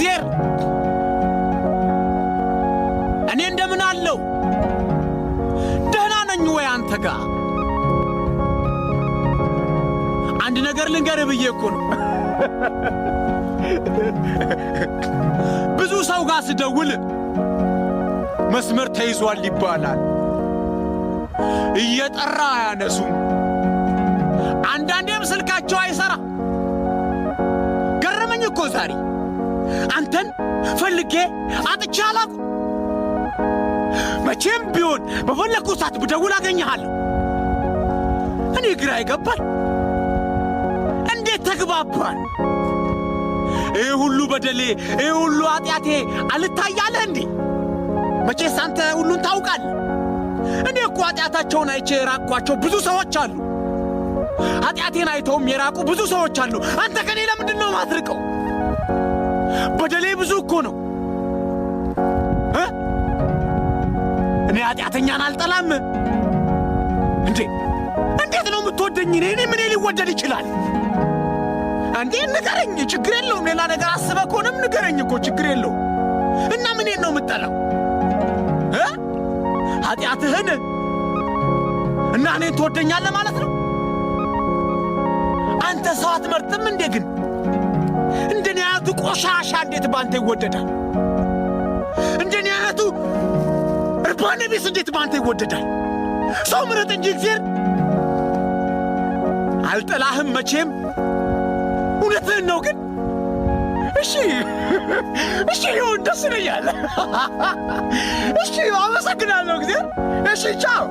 እግዚአብሔር እኔ እንደምን አለው ደህና ነኝ ወይ አንተ ጋር አንድ ነገር ልንገርህ ብዬ እኮ ነው ብዙ ሰው ጋር ስደውል መስመር ተይዟል ይባላል እየጠራ ያነሱም አንዳንዴም ስልካቸው አይሰራ ገረመኝ እኮ ዛሬ አንተን ፈልጌ አጥቼ አላውቅም መቼም ቢሆን በፈለኩት ሰዓት ብደውል አገኘሃለሁ እኔ ግራ ይገባል እንዴት ተግባባን ይሄ ሁሉ በደሌ ይሄ ሁሉ ኃጢአቴ አልታያለህ እንዴ መቼስ አንተ ሁሉን ታውቃለህ እኔ እኮ ኃጢአታቸውን አይቼ የራቅኳቸው ብዙ ሰዎች አሉ ኃጢአቴን አይተውም የራቁ ብዙ ሰዎች አሉ አንተ ከኔ ለምንድን ነው ማትርቀው በደሌ ብዙ እኮ ነው እኔ ኃጢአተኛን አልጠላም እንዴ እንዴት ነው የምትወደኝ እኔ ምን ሊወደድ ይችላል አንዴ ንገረኝ ችግር የለውም ሌላ ነገር አስበህ ከሆነም ንገረኝ እኮ ችግር የለውም እና ምኔን ነው የምትጠላው ኃጢአትህን እና እኔን ትወደኛለህ ማለት ነው አንተ ሰው አትመርጥም እንዴ ግን እንደኔ አይነቱ ቆሻሻ እንዴት ባንተ ይወደዳል እንደኔ አይነቱ እርባና ቢስ እንዴት ባንተ ይወደዳል ሰው ምረጥ እንጂ እግዚአብሔር አልጠላህም መቼም እውነትህን ነው ግን እሺ ይሁን ደስ ይለኛል እሺ አመሰግናለሁ እግዚአብሔር እሺ ቻው